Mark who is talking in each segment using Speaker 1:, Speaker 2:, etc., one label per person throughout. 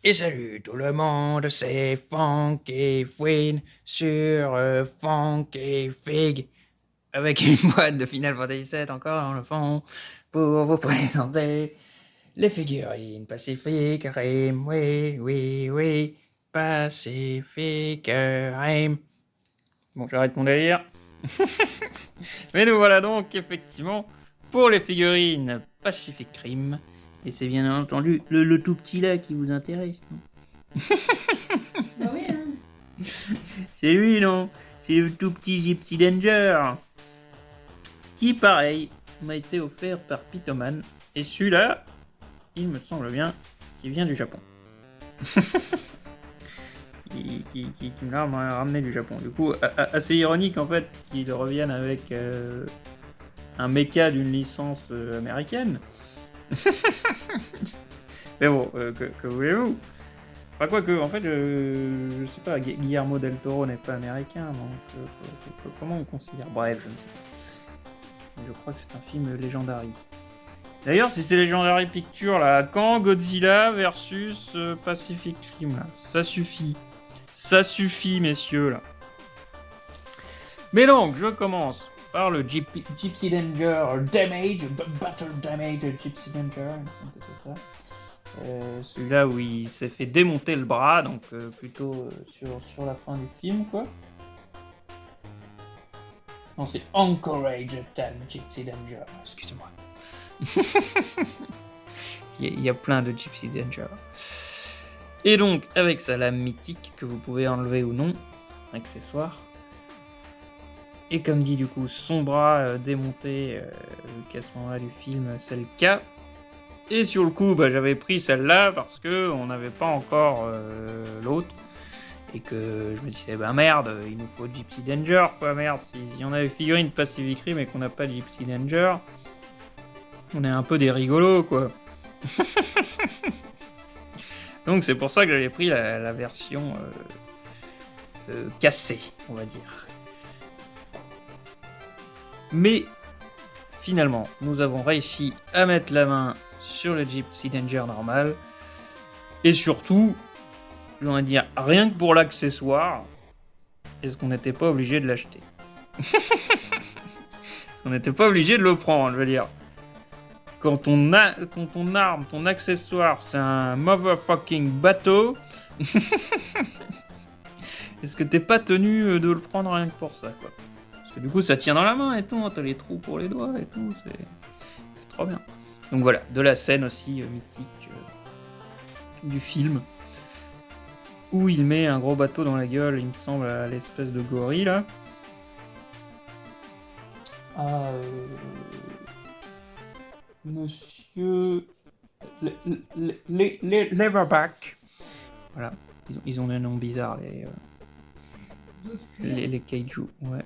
Speaker 1: Et salut tout le monde, c'est Funky Fwin sur Funky Fig avec une boîte de Final Fantasy VII encore dans le fond pour vous présenter les figurines Pacific Rim. Oui, oui, oui, Pacific Rim. Bon, j'arrête mon délire. Mais nous voilà donc effectivement pour les figurines Pacific Rim. Et c'est bien entendu le tout petit là qui vous intéresse, non?
Speaker 2: Bah oui, hein.
Speaker 1: C'est lui, non? C'est le tout petit Gypsy Danger. Qui, pareil, m'a été offert par Pitoman. Et celui-là, il me semble bien, qui vient du Japon. qui me l'a ramené du Japon. Du coup, assez ironique en fait qu'ils reviennent avec un mecha d'une licence américaine. Mais bon, que voulez-vous? Enfin, quoi que, en fait, je sais pas, Guillermo del Toro n'est pas américain, donc comment on considère? Bref, je ne sais pas. Je crois que c'est un film Legendary. D'ailleurs, si c'est Legendary Pictures, là, quand Godzilla versus Pacific Rim, là, ça suffit. Ça suffit, messieurs, là. Mais donc, je commence par le Gypsy Danger Damage, Battle Damage Gypsy Danger, il me semble que c'est ça. Celui-là où il s'est fait démonter le bras, donc plutôt sur la fin du film, quoi. Non, c'est Anchorage Gypsy Danger, excusez-moi. il y a plein de Gypsy Danger. Et donc, avec sa lame mythique que vous pouvez enlever ou non, accessoire. Et comme dit du coup, son bras démonté, qu'à ce moment-là du film, c'est le cas. Et sur le coup, j'avais pris celle-là parce que on n'avait pas encore l'autre. Et que je me disais, merde, il nous faut Gypsy Danger, quoi, merde. Si on avait figurine de Pacific Rim et qu'on n'a pas Gypsy Danger, on est un peu des rigolos, quoi. Donc c'est pour ça que j'avais pris la version cassée, on va dire. Mais finalement, nous avons réussi à mettre la main sur le Gypsy Danger normal. Et surtout, j'ai envie de dire, rien que pour l'accessoire, est-ce qu'on n'était pas obligé de l'acheter? Est-ce qu'on n'était pas obligé de le prendre, je veux dire. Quand ton arme, ton accessoire, c'est un motherfucking bateau, est-ce que t'es pas tenu de le prendre rien que pour ça, quoi? Parce que du coup, ça tient dans la main et tout, hein, t'as les trous pour les doigts et tout, c'est trop bien. Donc voilà, de la scène aussi mythique du film, où il met un gros bateau dans la gueule, il me semble, à l'espèce de gorille, là. Monsieur Leverback. Voilà, ils ont des noms bizarres, les kaiju, ouais.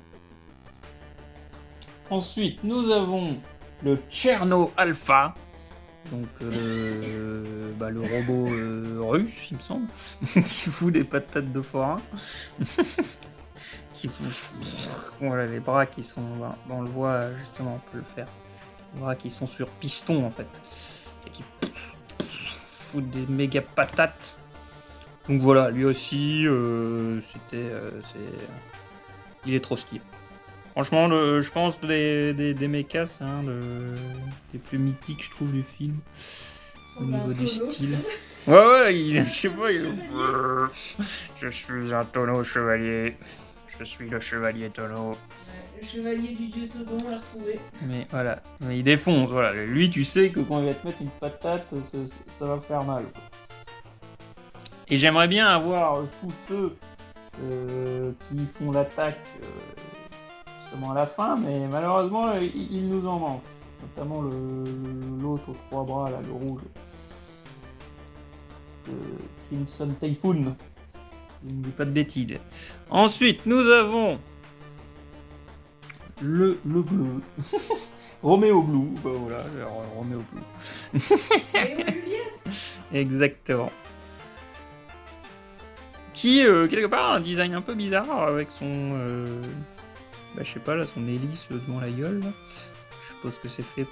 Speaker 1: Ensuite, nous avons le Cherno Alpha, donc le robot russe, il me semble, qui fout des patates de forain. Qui fout... Voilà, les bras qui sont... on le voit, justement, on peut le faire. Les bras qui sont sur piston, en fait. Et qui foutent des méga patates. Donc voilà, lui aussi, il est trop stylé. Franchement, je pense des mechas, c'est un des plus mythiques, je trouve, du film. Au niveau du style. Ouais, je sais pas, je suis un tonneau chevalier. Je suis le chevalier tonneau.
Speaker 2: Le chevalier du dieu Todon, on l'a retrouvé.
Speaker 1: Mais voilà, mais il défonce, voilà. Lui, tu sais que quand il va te mettre une patate, ça va faire mal, quoi. Et j'aimerais bien avoir tous ceux qui font l'attaque justement à la fin, mais malheureusement, il nous en manque. Notamment l'autre aux 3 bras, là, le rouge. Crimson Typhoon. Je ne dis pas de bêtises. Ensuite, nous avons le bleu. Roméo Blue. Bah voilà, Roméo Blue.
Speaker 2: Et moi, Juliette.
Speaker 1: Exactement. Qui, quelque part, a un design un peu bizarre avec son... je sais pas, là, son hélice devant la gueule. Là. Je suppose que c'est fait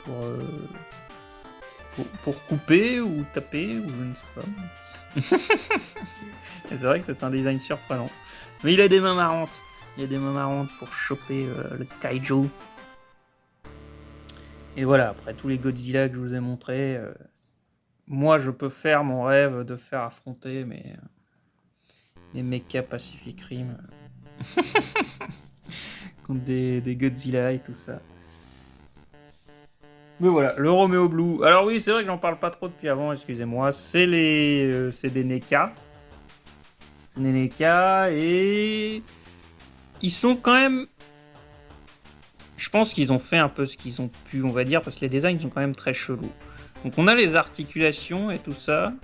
Speaker 1: pour couper ou taper, ou je ne sais pas. Et c'est vrai que c'est un design surprenant. Mais il a des mains marrantes. Il y a des mains marrantes pour choper le kaiju. Et voilà, après tous les Godzilla que je vous ai montrés, moi je peux faire mon rêve de faire affronter des mechas Pacific Rim contre des Godzilla et tout ça. Mais voilà, le Romeo Blue. Alors oui, c'est vrai que j'en parle pas trop depuis avant, excusez-moi. C'est des NECA. C'est des NECA et ils sont quand même. Je pense qu'ils ont fait un peu ce qu'ils ont pu, on va dire, parce que les designs sont quand même très chelous. Donc on a les articulations et tout ça.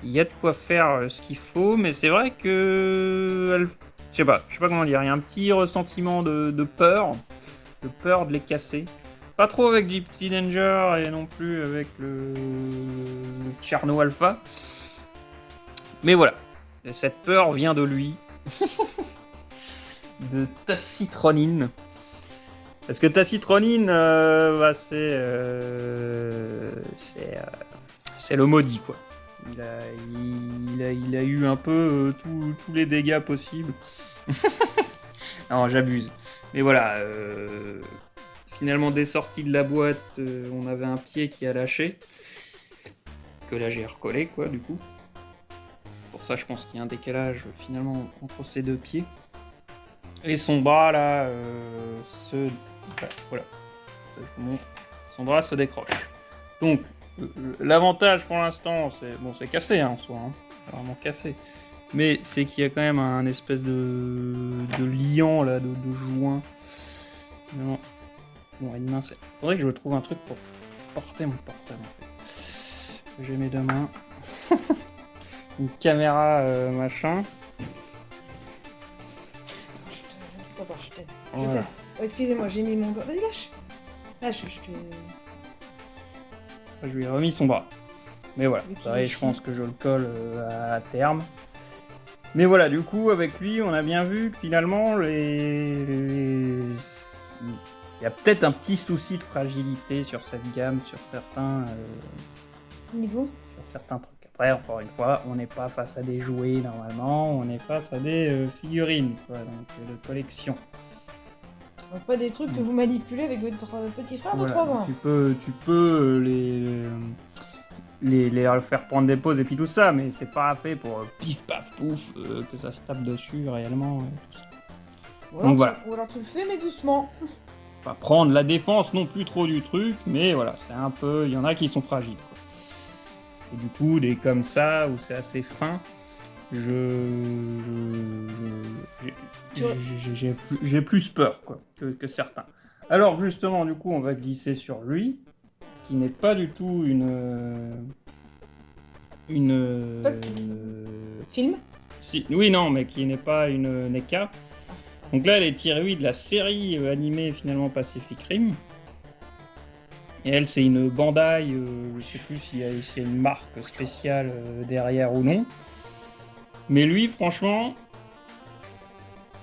Speaker 1: Il y a de quoi faire ce qu'il faut, mais c'est vrai que... Je sais pas comment dire, il y a un petit ressentiment de peur de les casser. Pas trop avec Gypsy Danger et non plus avec le Tcherno Alpha. Mais voilà, cette peur vient de lui. De Tacitronine. Parce que Tacitronine, c'est le maudit, quoi. Il a eu un peu tous les dégâts possibles. Non, j'abuse. Mais voilà, finalement, dès sortie de la boîte, on avait un pied qui a lâché. Que là, j'ai recollé, quoi, du coup. Pour ça, je pense qu'il y a un décalage, finalement, entre ces deux pieds. Et son bras, là, voilà. Ça, je vous montre. Son bras se décroche. Donc, l'avantage pour l'instant, c'est cassé en soi, hein. C'est vraiment cassé. Mais c'est qu'il y a quand même un espèce de liant là, de joint. Non. Bon, faudrait que je trouve un truc pour porter mon portable en fait. J'ai mes deux mains. Une caméra machin.
Speaker 2: Attends, je t'aide.
Speaker 1: Voilà.
Speaker 2: Oh, excusez-moi, j'ai mis mon doigt. Vas-y, lâche. Lâche, je te...
Speaker 1: Je lui ai remis son bras. Mais voilà,
Speaker 2: Ok,
Speaker 1: pareil, je pense que je le colle à terme. Mais voilà, du coup, avec lui, on a bien vu que finalement, il y a peut-être un petit souci de fragilité sur cette gamme, sur certains trucs. Après, encore une fois, on n'est pas face à des jouets normalement, on est face à des figurines, quoi, donc de collection.
Speaker 2: Donc pas des trucs que vous manipulez avec votre petit frère de 3 ans.
Speaker 1: Tu peux les faire prendre des pauses et puis tout ça, mais c'est pas fait pour pif paf pouf que ça se tape dessus réellement. Tout ça. Donc voilà.
Speaker 2: Ou alors tu le fais mais doucement.
Speaker 1: Pas prendre la défense non plus trop du truc, mais voilà, c'est un peu, il y en a qui sont fragiles, quoi. Et du coup, des comme ça où c'est assez fin, j'ai plus peur quoi que certains. Alors justement, du coup, on va glisser sur lui, qui n'est pas du tout
Speaker 2: Film.
Speaker 1: Oui, non, mais qui n'est pas une NECA. Donc là, elle est tirée, oui, de la série animée finalement Pacific Rim. Et elle, c'est une Bandai, je sais plus s'il y a une marque spéciale derrière ou non. Mais lui, franchement,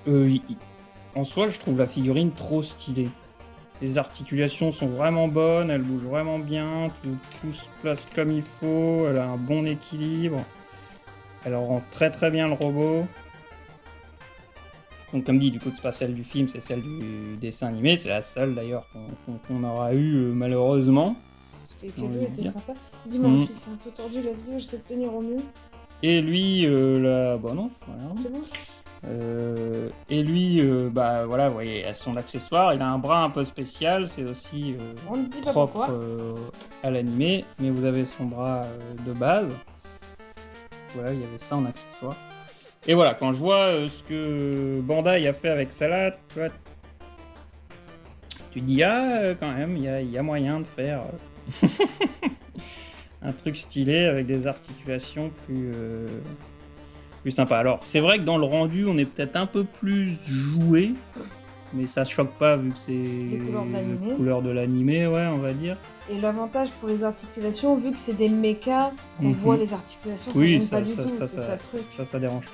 Speaker 1: en soi, je trouve la figurine trop stylée. Les articulations sont vraiment bonnes, elle bouge vraiment bien, tout se place comme il faut, elle a un bon équilibre. Elle rend très très bien le robot. Donc comme dit, du coup, c'est pas celle du film, c'est celle du dessin animé. C'est la seule d'ailleurs qu'on aura eu malheureusement.
Speaker 2: Parce que Kaiju était sympa. Dis-moi si c'est un peu tordu la vidéo, j'essaie de tenir au mieux.
Speaker 1: Et lui, là, bah non, voilà.
Speaker 2: C'est bon.
Speaker 1: Et lui, bah voilà, vous voyez, à son accessoire, il a un bras un peu spécial, c'est aussi
Speaker 2: On ne dit pas
Speaker 1: propre
Speaker 2: pourquoi.
Speaker 1: à l'animé, mais vous avez son bras de base. Voilà, il y avait ça en accessoire. Et voilà, quand je vois ce que Bandai a fait avec ça là, tu te dis, quand même, il y a moyen de faire un truc stylé avec des articulations plus sympas. Alors, c'est vrai que dans le rendu, on est peut-être un peu plus joué, mais ça choque pas vu que c'est les couleurs de l'animé, ouais, on va dire.
Speaker 2: Et l'avantage pour les articulations, vu que c'est des mechas, on voit les articulations,
Speaker 1: oui,
Speaker 2: ça gêne pas du tout, c'est ça le truc.
Speaker 1: Ça dérange pas.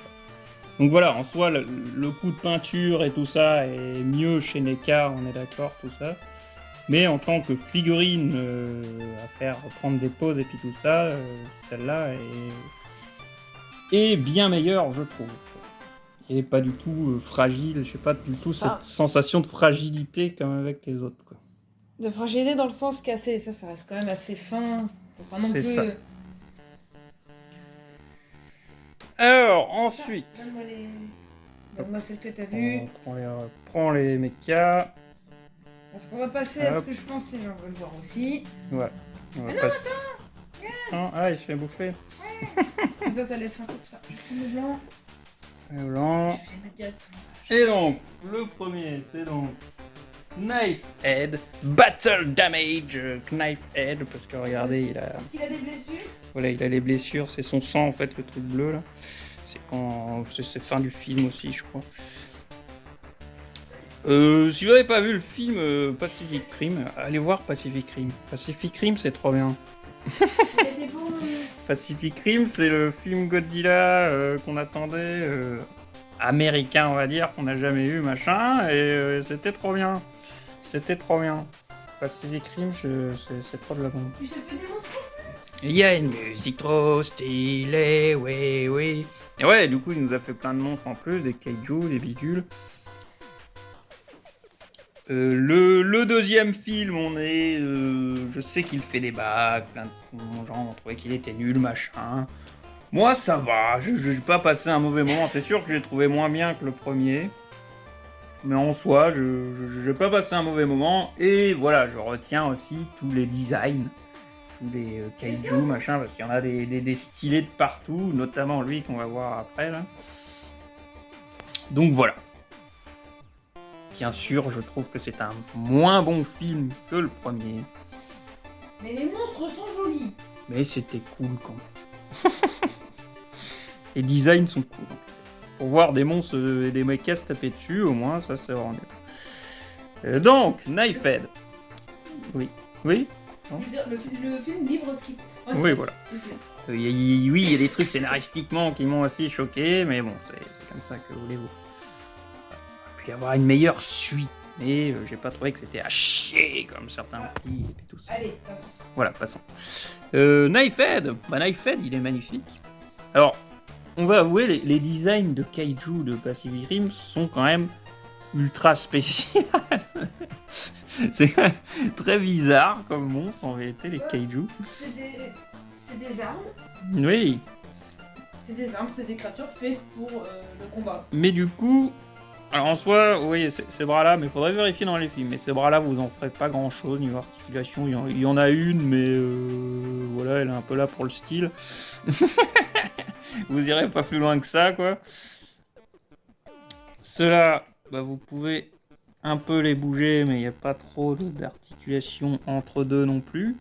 Speaker 1: Donc voilà, en soi, le coup de peinture et tout ça est mieux chez NECA, on est d'accord, tout ça. Mais en tant que figurine à faire prendre des poses et puis tout ça, celle-là est bien meilleure, je trouve. Et pas du tout fragile, je sais pas du tout cette sensation de fragilité comme avec les autres, quoi.
Speaker 2: De fragilité dans le sens cassé, ça reste quand même assez fin. Faut pas non plus...
Speaker 1: ça. Alors, ensuite...
Speaker 2: Donne-moi celle que t'as vue.
Speaker 1: On prend les mechas.
Speaker 2: Parce qu'on va passer à ce que je pense que les gens veulent voir aussi.
Speaker 1: Ouais. On va passer... Attends, ah, il se fait bouffer.
Speaker 2: Comme ça laissera tout ça. Le blanc.
Speaker 1: Le blanc.
Speaker 2: Je vais les mettre directement.
Speaker 1: Et donc, le premier, c'est donc Knife Head, Battle Damage Knife Head, parce que regardez, il a...
Speaker 2: Est-ce qu'il a des blessures?
Speaker 1: Voilà, il a les blessures, c'est son sang en fait, le truc bleu là. C'est quand... c'est fin du film aussi, je crois. Si vous n'avez pas vu le film Pacific Rim, allez voir Pacific Rim. Pacific Rim, c'est trop bien.
Speaker 2: Il a des bons...
Speaker 1: Pacific Rim, c'est le film Godzilla qu'on attendait, américain on va dire, qu'on n'a jamais eu, machin, et c'était trop bien. C'était trop bien. Pacific Rim, c'est trop de la bombe.
Speaker 2: Tu sais faire des monstres?
Speaker 1: Il y a une musique trop stylée, oui, oui. Et ouais, du coup, il nous a fait plein de monstres en plus, des kaiju, des bidules. Le deuxième film, on est... je sais qu'il fait des bacs, plein de gens ont trouvé qu'il était nul, machin. Moi, ça va, je n'ai pas passé un mauvais moment. C'est sûr que j'ai trouvé moins bien que le premier. Mais en soi, je n'ai pas passé un mauvais moment. Et voilà, je retiens aussi tous les designs, tous les kaiju, machin, parce qu'il y en a des stylés de partout, notamment lui qu'on va voir après, là. Donc voilà. Bien sûr, je trouve que c'est un moins bon film que le premier.
Speaker 2: Mais les monstres sont jolis.
Speaker 1: Mais c'était cool quand même. Les designs sont cool. Pour voir des monstres et des mechas se taper dessus, au moins, ça c'est vraiment bien. Donc, Knifehead. Oui. Oui.
Speaker 2: Je veux dire, le film livre ce qu'il faut.
Speaker 1: Oui, voilà.
Speaker 2: Okay.
Speaker 1: Oui, il y a des trucs scénaristiquement qui m'ont aussi choqué, mais bon, c'est comme ça que voulez-vous. Puis avoir une meilleure suite, mais j'ai pas trouvé que c'était à chier comme certains petits et tout ça.
Speaker 2: Allez, passons.
Speaker 1: Voilà, passons. Knifehead, Knifehead, il est magnifique. Alors, on va avouer, les designs de kaiju de Pacific Rim sont quand même ultra spéciaux. C'est quand même très bizarre comme monstre en vérité, les kaiju.
Speaker 2: C'est des armes.
Speaker 1: Oui.
Speaker 2: C'est des armes, c'est des créatures faites pour le combat.
Speaker 1: Mais du coup, alors en soi, oui, ces bras-là, mais il faudrait vérifier dans les films. Mais ces bras-là, vous en ferez pas grand-chose niveau articulation. Il y en a une, mais voilà, elle est un peu là pour le style. Vous irez pas plus loin que ça, quoi. Ceux-là, bah, vous pouvez un peu les bouger, mais il n'y a pas trop d'articulation entre deux non plus.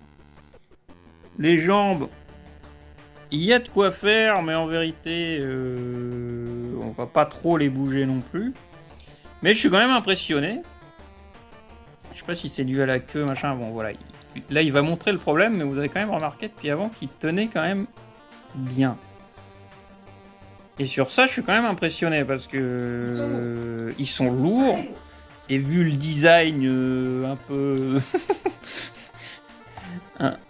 Speaker 1: Les jambes, il y a de quoi faire, mais en vérité, on va pas trop les bouger non plus. Mais je suis quand même impressionné. Je sais pas si c'est dû à la queue, machin. Bon, voilà. Là, il va montrer le problème, mais vous avez quand même remarqué depuis avant qu'il tenait quand même bien. Et sur ça, je suis quand même impressionné parce que ils sont lourds. Et vu le design un peu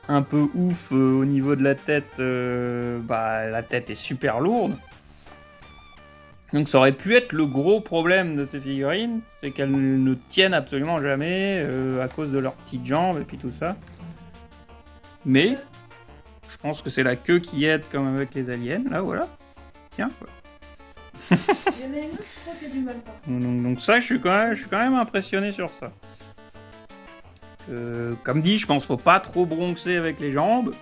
Speaker 1: un peu ouf au niveau de la tête, bah la tête est super lourde. Donc ça aurait pu être le gros problème de ces figurines, c'est qu'elles ne tiennent absolument jamais à cause de leurs petites jambes et puis tout ça. Mais je pense que c'est la queue qui aide comme avec les aliens, là voilà. Tiens quoi.
Speaker 2: Il y en a une autre, je crois qu'il y a du mal pas.
Speaker 1: Donc ça, je suis quand même impressionné sur ça. Comme dit, je pense qu'il faut pas trop bronxer avec les jambes.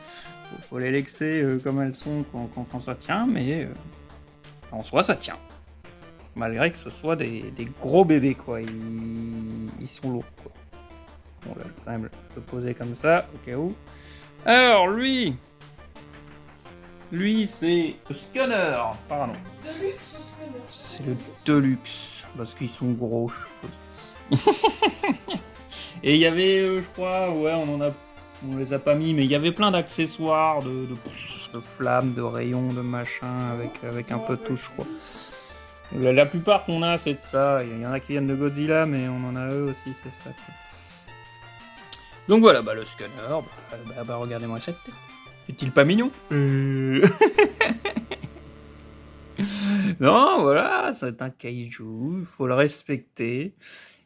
Speaker 1: Faut les lexer comme elles sont quand ça tient, mais en soi ça tient. Malgré que ce soit des gros bébés, quoi. Ils sont lourds, quoi. Bon, là, je vais quand même le poser comme ça, au cas où. Alors, lui, c'est le Scunner, pardon.
Speaker 2: Deluxe ou Scunner?
Speaker 1: C'est le Deluxe, parce qu'ils sont gros, je suppose. Et il y avait, je crois, ouais, on les a pas mis, mais il y avait plein d'accessoires, de flammes, de rayons, de machin, avec un peu de tout, je crois. La plupart qu'on a, c'est de ça. Il y en a qui viennent de Godzilla, mais on en a eux aussi, c'est ça. Donc voilà, le scanner, regardez-moi cette tête. Est-il pas mignon? Non, voilà, c'est un kaiju, il faut le respecter.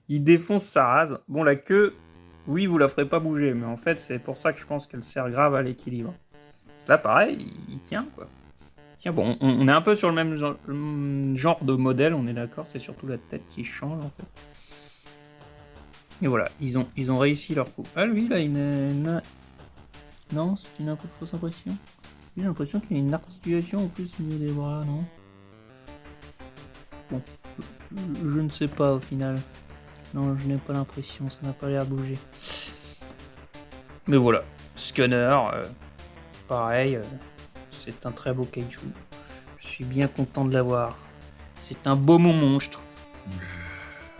Speaker 1: Il défonce sa race. Bon, la queue, oui, vous la ferez pas bouger, mais en fait, c'est pour ça que je pense qu'elle sert grave à l'équilibre. Là, pareil, il tient, quoi. Tiens, bon, on est un peu sur le même genre de modèle, on est d'accord, c'est surtout la tête qui change, en fait. Et voilà, ils ont réussi leur coup. Ah, lui, là, non, c'est une un peu fausse impression. J'ai l'impression qu'il y a une articulation en plus au niveau des bras, non? Bon, je ne sais pas au final. Non, je n'ai pas l'impression, ça n'a pas l'air de bouger. Mais voilà, Scunner, pareil, c'est un très beau kaiju. Je suis bien content de l'avoir. C'est un beau monstre.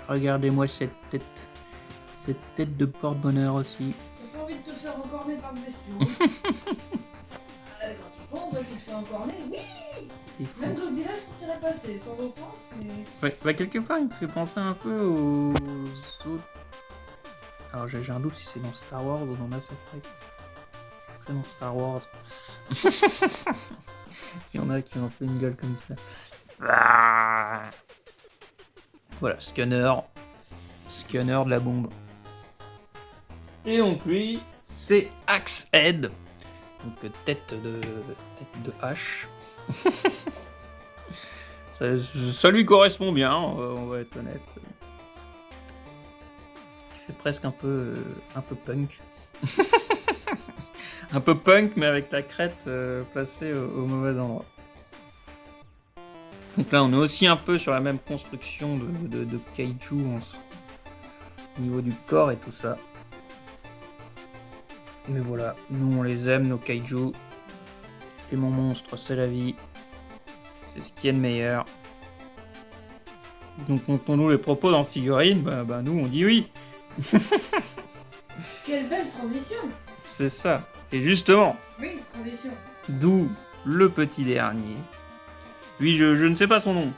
Speaker 1: Regardez-moi cette tête de porte-bonheur aussi.
Speaker 2: T'as pas envie de te faire encorner par ce bestiau? Quand tu penses, tu te fais encorner, oui. Même Godzilla ne sortirait pas, c'est sans offense, mais...
Speaker 1: Ouais, quelque part, il me fait penser un peu aux autres... Alors j'ai un doute si c'est dans Star Wars ou dans Mass Effect. C'est dans Star Wars. Il y en a qui ont fait une gueule comme ça. Voilà, Scunner de la bombe. Et donc lui, c'est Axe-Head. Donc tête de hache. ça lui correspond bien, on va être honnête. Il fait presque un peu punk. Un peu punk, mais avec la crête placée au mauvais endroit. Donc là, on est aussi un peu sur la même construction de kaiju au niveau du corps et tout ça. Mais voilà, nous on les aime, nos kaiju. Et mon monstre, c'est la vie. C'est ce qui est de meilleur. Donc quand on nous les propose en figurine, nous on dit oui.
Speaker 2: Quelle belle transition.
Speaker 1: C'est ça. Et justement,
Speaker 2: oui, transition.
Speaker 1: D'où le petit dernier. Lui, je ne sais pas son nom.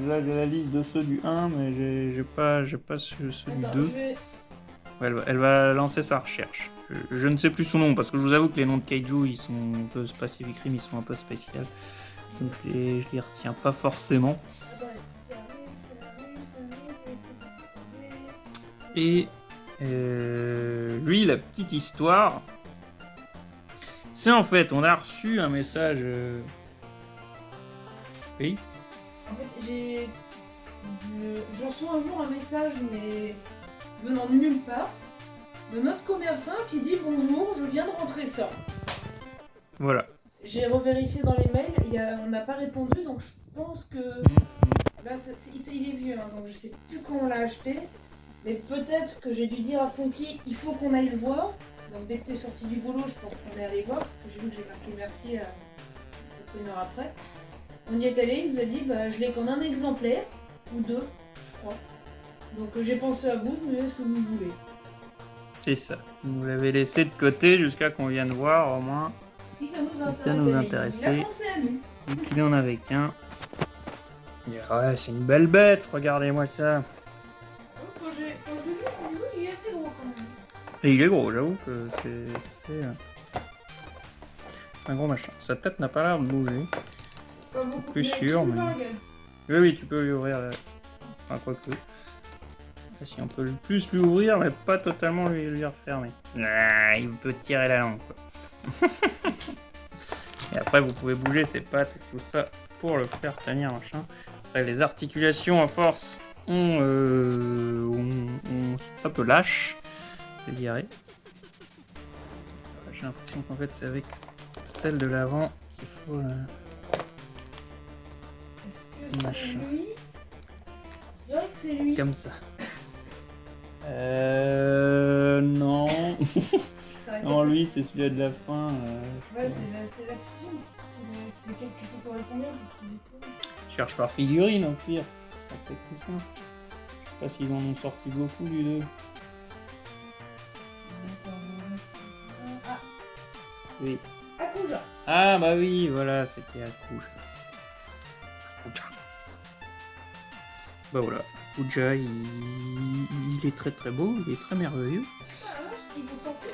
Speaker 1: Là, j'ai la liste de ceux du 1, mais j'ai pas ceux du 2. Elle va lancer sa recherche. Je ne sais plus son nom, parce que je vous avoue que les noms de kaiju, ils sont un peu Pacific Rim, ils sont un peu spéciaux. Donc je les retiens pas forcément. Et lui, la petite histoire, c'est en fait, on a reçu un message... Oui.
Speaker 2: En fait, je reçois un jour un message, mais venant de nulle part, de notre commerçant qui dit bonjour, je viens de rentrer ça.
Speaker 1: Voilà.
Speaker 2: J'ai revérifié dans les mails, on n'a pas répondu, donc je pense que là, il est vieux, donc je sais plus quand on l'a acheté, mais peut-être que j'ai dû dire à Funky, il faut qu'on aille le voir. Donc dès que t'es sorti du boulot, je pense qu'on est allé voir, parce que j'ai vu que j'ai marqué merci à peu près une heure après. On y est allé, il nous a dit je l'ai qu'en un exemplaire, ou deux, je crois. Donc j'ai pensé à vous, je me disais ce que vous voulez.
Speaker 1: C'est ça. Vous l'avez laissé de côté jusqu'à qu'on vienne voir au moins.
Speaker 2: Si ça nous intéressait. Il a pensé à nous.
Speaker 1: Donc il en avait qu'un. Ouais, c'est une belle bête, regardez-moi ça.
Speaker 2: Quand je l'ai vu, je me dis oui, il est assez gros quand même.
Speaker 1: Et il est gros, j'avoue que c'est un gros machin. Sa tête n'a pas l'air de bouger.
Speaker 2: Pas beaucoup,
Speaker 1: Plus sûr, mais... Oui, tu peux lui ouvrir la... Enfin, quoi que... Si on peut plus lui ouvrir, mais pas totalement lui refermer. Ah, il peut tirer la langue, quoi. Et après, vous pouvez bouger ses pattes et tout ça pour le faire tenir, machin. Après, les articulations, à force, on un peu lâche, je dirais. J'ai l'impression qu'en fait, c'est avec celle de l'avant qu'il faut...
Speaker 2: Est-ce que c'est lui? Je dirais que c'est lui.
Speaker 1: Comme ça. Non. Non, lui, c'est celui de la fin.
Speaker 2: Ouais, c'est la fille. C'est quel qui correspond bien parce qu'il est cool.
Speaker 1: Je cherche par figurine, au pire. Ça peut être plus simple. Je sais pas s'ils en ont sorti beaucoup, du 2.
Speaker 2: Ah.
Speaker 1: Oui.
Speaker 2: Akuja.
Speaker 1: Ah, bah oui, voilà, c'était Akuja. Bah voilà, Akuja, il est très très beau, il est très merveilleux.
Speaker 2: Ah, ils ont sorti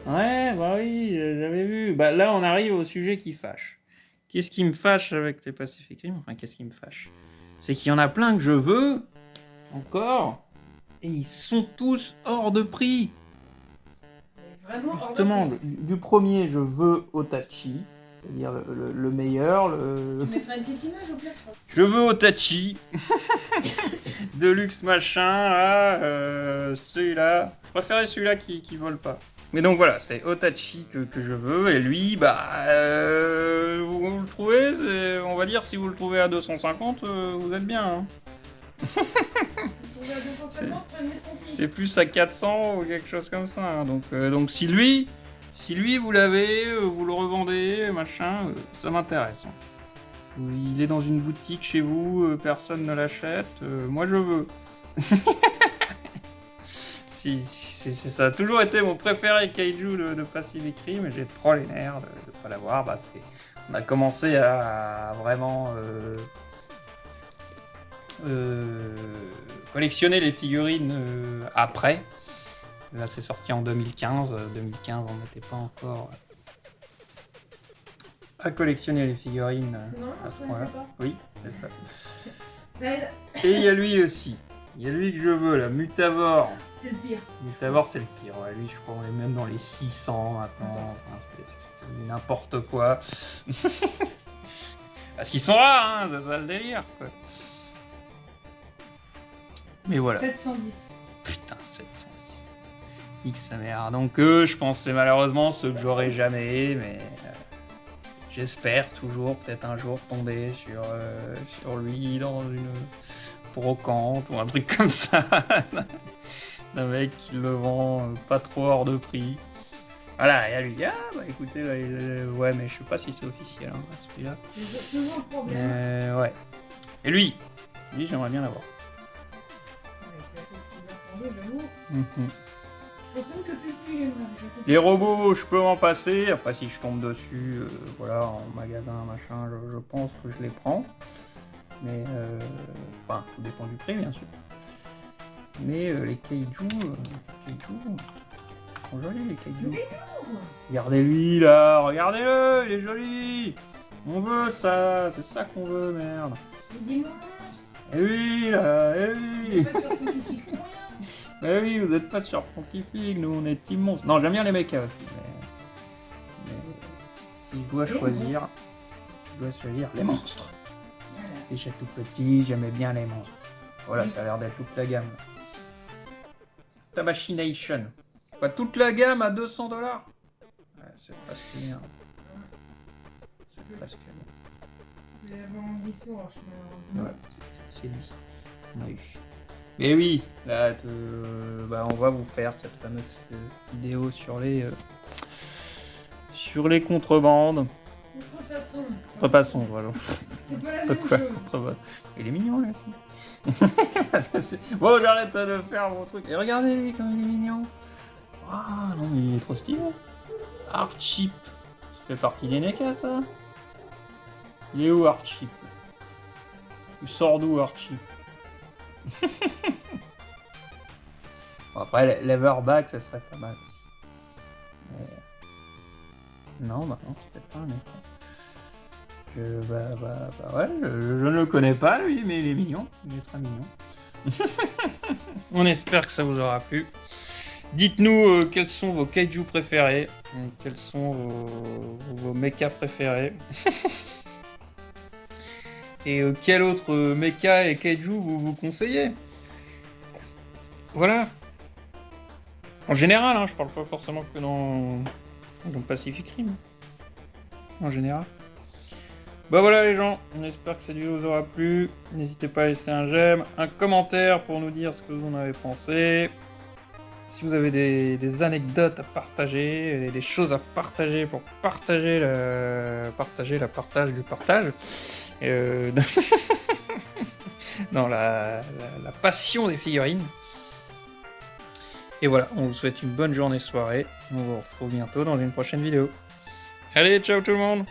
Speaker 1: Ouais, bah oui, j'avais vu. Bah là, on arrive au sujet qui fâche. Qu'est-ce qui me fâche avec les Pacific Rim? Enfin, qu'est-ce qui me fâche? C'est qu'il y en a plein que je veux, encore, et ils sont tous hors de prix.
Speaker 2: Vraiment
Speaker 1: Justement, du premier, je veux Otachi, c'est-à-dire le meilleur.
Speaker 2: Tu mettras une petite image au pire, je crois.
Speaker 1: Je veux Otachi, Deluxe machin, là, celui-là. Je préférais celui-là qui vole pas. Mais donc voilà, c'est Otachi que je veux, et lui, bah, vous le trouvez, on va dire, si vous le trouvez à 250, vous êtes bien. Hein.
Speaker 2: Tu à 250, premier Francky.
Speaker 1: C'est plus à 400 ou quelque chose comme ça. Hein. Donc si lui vous l'avez, vous le revendez, machin, ça m'intéresse. Il est dans une boutique chez vous, personne ne l'achète, moi je veux. Ça a toujours été mon préféré kaiju de Pacific Rim, et j'ai trop les nerfs de ne pas l'avoir. Parce qu'on a commencé à vraiment collectionner les figurines après. Là, c'est sorti en 2015. 2015, on n'était pas encore à collectionner les figurines.
Speaker 2: C'est normal,
Speaker 1: à
Speaker 2: on
Speaker 1: ce
Speaker 2: se connaissait
Speaker 1: point-là.
Speaker 2: pas.
Speaker 1: Oui, c'est ça.
Speaker 2: Ça aide.
Speaker 1: Et il y a lui aussi. Il y a lui que je veux, la Mutavore.
Speaker 2: C'est le pire.
Speaker 1: Mutavore, c'est le pire. Ouais, lui, je crois qu'on est même dans les 600 maintenant. Enfin, c'est n'importe quoi. Parce qu'ils sont rares, hein, c'est ça le délire, quoi. Mais voilà.
Speaker 2: 710.
Speaker 1: Putain, 710. X sa mère. Donc je pense que c'est malheureusement ceux que j'aurai jamais, mais j'espère toujours peut-être un jour tomber sur lui dans une brocante ou un truc comme ça. D'un mec qui le vend pas trop hors de prix. Voilà, et à lui, bah écoutez, ouais, mais je sais pas si c'est officiel, hein, celui-là.
Speaker 2: C'est toujours le problème.
Speaker 1: Ouais. Et lui, j'aimerais bien l'avoir. Les robots, je peux m'en passer. Après, si je tombe dessus, voilà, en magasin, machin, je pense que je les prends. Mais, enfin, tout dépend du prix, bien sûr. Mais les kaiju sont jolis, les kaiju. Regardez-lui, là, regardez-le, il est joli. On veut ça, c'est ça qu'on veut, merde. Et lui, là, et lui. Eh oui, vous êtes pas sur Funky Fig, nous on est Team Monstre. Non, j'aime bien les mechas aussi, mais si je dois choisir, les monstres. Déjà tout petit, j'aimais bien les monstres. Voilà, ça a l'air d'être toute la gamme. Tabashination. Quoi, toute la gamme à 200 $? Ouais, c'est presque bien. C'est presque bien. Ouais, c'est lui. On a eu. Mais oui, là, bah, on va vous faire cette fameuse vidéo sur les contrebandes. Contrefaçons, voilà.
Speaker 2: C'est pas la même chose.
Speaker 1: Contrebande. Il est mignon, là, aussi. Bon, j'arrête de faire mon truc. Et regardez, lui, comme il est mignon. Ah, non, mais il est trop stylé. Archip. Ça fait partie des NECA, ça. Il est où, Archip? Il sort d'où, Archip? Bon, après, Leverback, ça serait pas mal aussi. Mais... Non, bah non, c'était pas un écran. Ouais, je ne le connais pas, lui, mais il est mignon. Il est très mignon. On espère que ça vous aura plu. Dites-nous quels sont vos kaiju préférés. Quels sont vos mechas préférés. Et quel autre mecha et kaiju vous conseillez? Voilà. En général, hein, je parle pas forcément que dans Pacific Rim. En général. Bah voilà les gens, on espère que cette vidéo vous aura plu. N'hésitez pas à laisser un j'aime, un commentaire pour nous dire ce que vous en avez pensé. Si vous avez des anecdotes à partager, des choses à partager pour partager la partage du partage. Dans la passion des figurines. Et voilà, on vous souhaite une bonne journée, soirée. On vous retrouve bientôt dans une prochaine vidéo. Allez, ciao tout le monde!